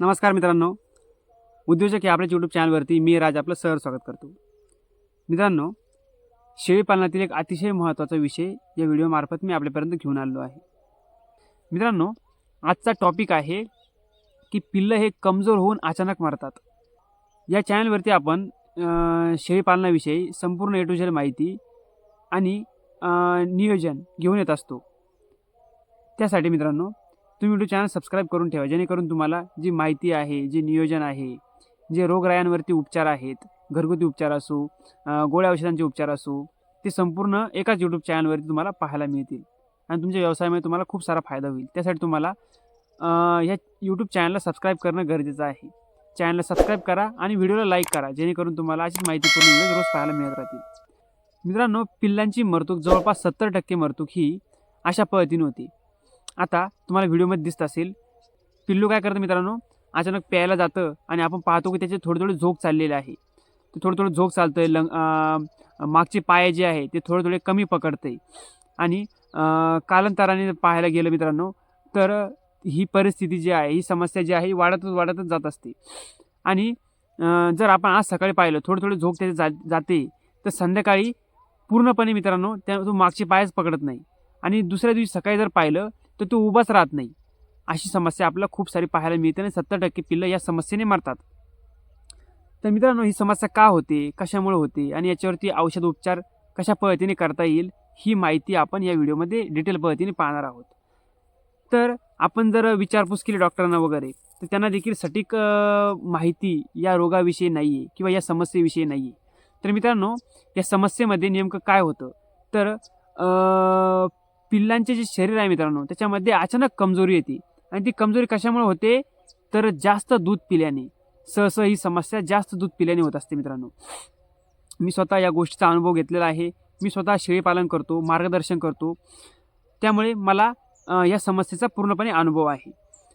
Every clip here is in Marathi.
नमस्कार मित्रांनो, उद्योजक या आपल्या यूट्यूब चॅनलवरती मी राज आपलं स्वागत करतो. मित्रांनो, शेळीपालनातील एक अतिशय महत्त्वाचा विषय या व्हिडिओमार्फत मी आपल्यापर्यंत घेऊन आलो आहे. मित्रांनो, आजचा टॉपिक आहे की पिल्लं हे कमजोर होऊन अचानक मरतात. या चॅनलवरती आपण शेळीपालनाविषयी संपूर्ण ए टू झेड माहिती आणि नियोजन घेऊन येत असतो. त्यासाठी मित्रांनो, तुम्ही यूट्यूब चॅनल सबस्क्राईब करून ठेवा, जेणेकरून तुम्हाला जी माहिती आहे, जे नियोजन आहे, जे रोगरायांवरती उपचार आहेत, घरगुती उपचार असो, गोळ्या औषधांचे उपचार असो, ते संपूर्ण एकाच यूट्यूब चॅनलवरती तुम्हाला पाहायला मिळतील आणि तुमच्या व्यवसायामध्ये तुम्हाला खूप सारा फायदा होईल. त्यासाठी तुम्हाला ह्या यूट्यूब चॅनलला सबस्क्राईब करणं गरजेचं आहे. चॅनलला सबस्क्राईब करा आणि व्हिडिओला लाईक करा, जेणेकरून तुम्हाला अशीच माहितीपूर्ण व्हिडिओ रोज पाहायला मिळत राहतील. मित्रांनो, पिल्लांची मरतूक जवळपास 70% मरतूक ही अशा पद्धतीने होती. आता तुम्हाला व्हिडिओमध्ये दिसत असेल, पिल्लू काय करतं मित्रांनो, अचानक प्यायला जातं आणि आपण पाहतो की त्याचे थोडे झोक चाललेले आहे. ते थोडं झोक चालतंय, मागचे पाय जे आहे ते थोडे कमी पकडते आणि कालांतराने पाहायला गेलं मित्रांनो, तर ही परिस्थिती जी आहे, ही समस्या जी आहे, ही वाढतच जात असते. आणि जर आपण आज सकाळी पाहिलं थोडे झोक त्याचे जाते, तर संध्याकाळी पूर्णपणे मित्रांनो तो मागचे पायच पकडत नाही आणि दुसऱ्या दिवशी सकाळी जर पाहिलं तर तो उभाच राहत नाही. अशी समस्या आपल्याला खूप सारी पाहायला मिळते आणि 70% पिल्लं या समस्येने मरतात. तर मित्रांनो, ही समस्या का होते, कशामुळे होते आणि याच्यावरती औषध उपचार कशा पद्धतीने करता येईल, ही माहिती आपण या व्हिडिओमध्ये डिटेल पद्धतीने पाहणार आहोत. तर आपण जर विचारपूस केली डॉक्टरांना वगैरे, तर त्यांना देखील सटीक माहिती या रोगाविषयी नाही आहे किंवा या समस्येविषयी नाही आहे. तर मित्रांनो, या समस्येमध्ये नेमकं काय होतं, तर पिल्लांचे जे शरीर आहे मित्रांनो, त्याच्यामध्ये अचानक कमजोरी येते आणि ती कमजोरी कशामुळे होते, तर जास्त दूध पिल्याने. सहसा ही समस्या जास्त दूध पिल्याने होत असते मित्रांनो. मी स्वतः या गोष्टीचा अनुभव घेतलेला आहे. मी स्वतः शेळीपालन करतो, मार्गदर्शन करतो, त्यामुळे मला या समस्येचा पूर्णपणे अनुभव आहे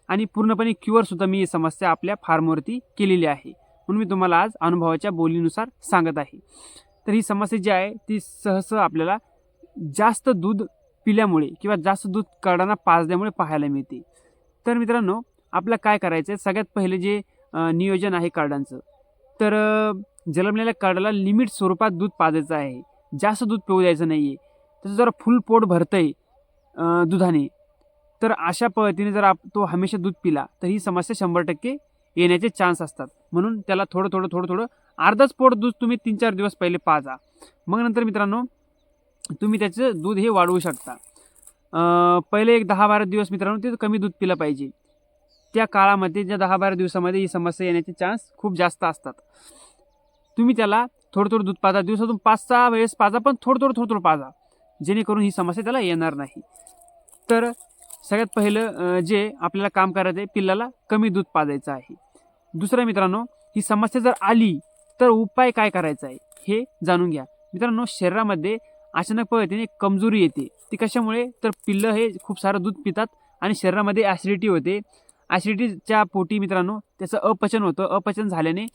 आणि पूर्णपणे क्युअरसुद्धा मी ही समस्या आपल्या फार्मवरती केलेली आहे. म्हणून मी तुम्हाला आज अनुभवाच्या बोलीनुसार सांगत आहे. तर ही समस्या जी आहे ती सहसा आपल्याला जास्त दूध पिल्यामुळे किंवा जास्त दूध कार्डांना पाजल्यामुळे पाहायला मिळते. तर मित्रांनो, आपलं काय करायचं आहे, सगळ्यात पहिले जे नियोजन आहे कार्डांचं, तर जन्मलेल्या कार्डाला लिमिट स्वरूपात दूध पाजायचं आहे. जास्त दूध पिऊ द्यायचं नाही आहे. त्याचं जर फुल पोट भरतंय दुधाने, तर अशा पद्धतीने जर तो हमेशा दूध पिला तर ही समस्या 100% येण्याचे चान्स असतात. म्हणून त्याला थोडं अर्धच पोट दूध तुम्ही 3-4 दिवस पहिले पाजा. मग नंतर मित्रांनो, तुम्ही त्याचं दूध हे वाढवू शकता. पहिले एक 10-12 दिवस मित्रांनो ते कमी दूध पिलं पाहिजे. त्या काळामध्ये ज्या 10-12 दिवसामध्ये ही समस्या येण्याचे चान्स खूप जास्त असतात. तुम्ही त्याला थोडं दूध पाजा, दिवसातून 5-6 वेळेस पाजा, पण थोडं पाजा, जेणेकरून ही समस्या त्याला येणार नाही. तर सगळ्यात पहिलं जे आपल्याला काम करायचं आहे, पिल्लाला कमी दूध पाजायचं आहे. दुसरं मित्रांनो, ही समस्या जर आली तर उपाय काय करायचा आहे हे जाणून घ्या. मित्रांनो, शरीरामध्ये अचानक पद्धतीने कमजोरी येते. ती कशामुळे, तर पिल्लं हे खूप सारं दूध पितात आणि शरीरामध्ये ॲसिडिटी होते. ॲसिडिटीच्या पोटी मित्रांनो त्याचं अपचन होतं. अपचन झाल्याने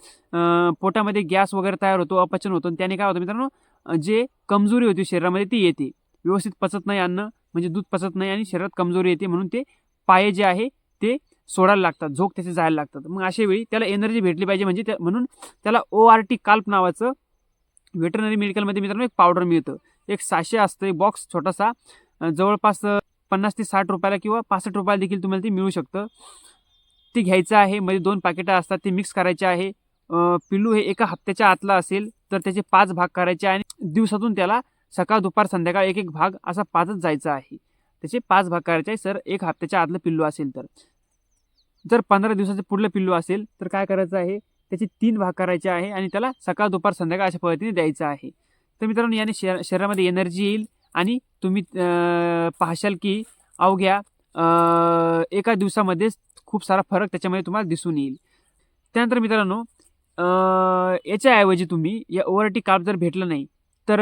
पोटामध्ये गॅस वगैरे तयार होतो, अपचन होतं आणि त्याने काय होतं मित्रांनो, जे कमजोरी होती शरीरामध्ये ती येते. व्यवस्थित पचत नाही अन्न, म्हणजे दूध पचत नाही आणि शरीरात कमजोरी येते. म्हणून ते पाय जे आहे ते सोडायला लागतात, झोक त्याचे जायला लागतात. मग अशा वेळी त्याला एनर्जी भेटली पाहिजे, म्हणजे म्हणून त्याला ORT काल्प नावाचं व्हेटरनरी मेडिकलमध्ये मित्रांनो एक पावडर मिळतं. एक साशे असतं, एक बॉक्स छोटासा, जवळपास 50 ते 60 रुपयाला किंवा 65 रुपयाला देखील तुम्हाला ते मिळू शकतं. ते घ्यायचं आहे. मध्ये 2 पॅकेटं असतात, ते मिक्स करायचे आहे. पिल्लू हे एका हप्त्याच्या आतला असेल तर त्याचे 5 भाग करायचे आणि दिवसातून त्याला सकाळ दुपार संध्याकाळ एक भाग असा पाजत जायचा आहे. त्याचे 5 भाग करायचे आहे सर, 1 हप्त्याच्या आतलं पिल्लू असेल तर. जर 15 दिवसाचं पुढलं पिल्लू असेल तर काय करायचं आहे, त्याचे 3 भाग करायचे आहे आणि त्याला सकाळ दुपार संध्याकाळ अशा पद्धतीने द्यायचं आहे. तर मित्रांनो, याने शरीरामध्ये एनर्जी येईल आणि तुम्ही पाहशाल की अवघ्या एका दिवसामध्येच खूप सारा फरक त्याच्यामध्ये तुम्हाला दिसून येईल. त्यानंतर मित्रांनो, याच्याऐवजी तुम्ही या ORT काल्प जर भेटलं नाही तर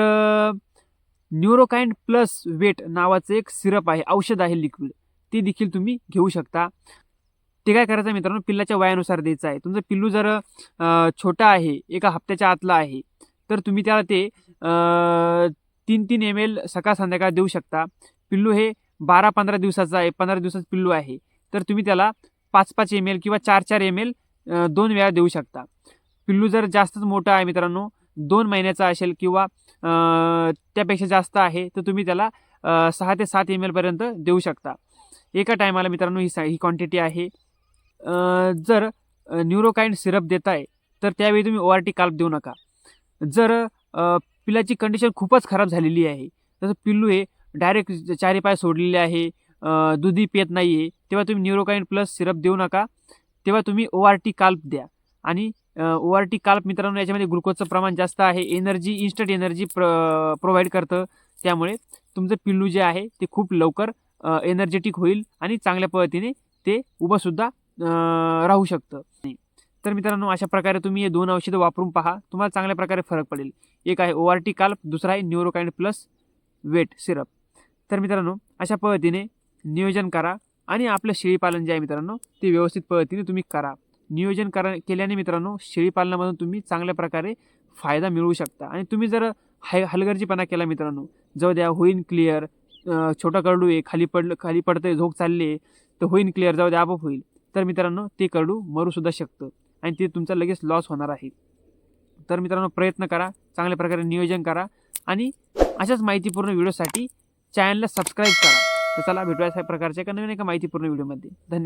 न्यूरोकाइंड प्लस वेट नावाचं एक सिरप आहे, औषध आहे लिक्विड, ते देखील तुम्ही घेऊ शकता. ते काय करायचं मित्रांनो, पिल्लाच्या वयानुसार द्यायचं आहे. तुमचं पिल्लू जर छोटा आहे, एका हप्त्याच्या आतला आहे, तर तुम्ही त्याला ते 3-3 ml सकाळ संध्याकाळ देऊ शकता. पिल्लू हे 12-15 दिवसाचं आहे, 15 दिवसाचं पिल्लू आहे, तर तुम्ही त्याला 5-5 ml किंवा 4-4 ml 2 वेळा देऊ शकता. पिल्लू जर जास्तच मोठं आहे मित्रांनो, 2 महिन्याचा असेल किंवा त्यापेक्षा जास्त आहे, तर तुम्ही त्याला 6 ते 7 ml पर्यंत देऊ शकता. एका टायमाला मित्रांनो ही क्वांटिटी आहे. जर न्यूरोकाइन सिरप देताय, तर त्यावेळी तुम्ही ORT काल्प देऊ नका. जर पिल्लाची कंडिशन खूपच खराब झालेली आहे, जसं पिल्लू हे डायरेक्ट 4 पाय सोडलेले आहे, दूधही पित नाही आहे, तेव्हा तुम्ही न्यूरोकाइन प्लस सिरप देऊ नका. तेव्हा तुम्ही ORT काल्प द्या. आणि ORT काल्प मित्रांनो याच्यामध्ये ग्लुकोजचं प्रमाण जास्त आहे, इन्स्टंट एनर्जी प्रोव्हाइड करतं. त्यामुळे तुमचं पिल्लू जे आहे ते खूप लवकर एनर्जेटिक होईल आणि चांगल्या पद्धतीने ते उभंसुद्धा राहू शकतं. तर मित्रांनो अशा प्रकारे तुम्ही हे 2 औषधं वापरून पहा, तुम्हाला चांगल्या प्रकारे फरक पडेल. एक आहे ORT काल्प, दुसरा आहे न्यूरोकाइन प्लस वेट सिरप. तर मित्रांनो अशा पद्धतीने नियोजन करा आणि आपलं शेळीपालन जे आहे मित्रांनो ते व्यवस्थित पद्धतीने तुम्ही करा. नियोजन केल्याने मित्रांनो शेळीपालनामधून तुम्ही चांगल्या प्रकारे फायदा मिळवू शकता. आणि तुम्ही जर हलगर्जीपणा केला मित्रांनो, जाऊ द्या होईन क्लिअर, छोटा करडू आहे, खाली पडतंय, झोक चालली आहे, तर होईन क्लिअर, जाऊ द्या आपोआप होईल, तर मित्रांनो ते करडू मरूसुद्धा शकतं आणि ते तुमचा लगेच लॉस होणार आहे. तर मित्रांनो प्रयत्न करा, चांगल्या प्रकारे नियोजन करा आणि अशाच माहितीपूर्ण व्हिडिओसाठी चॅनलला सबस्क्राईब करा. तर चला भेटूया अशा प्रकारच्या एका नवीन एका माहितीपूर्ण व्हिडिओमध्ये. धन्यवाद.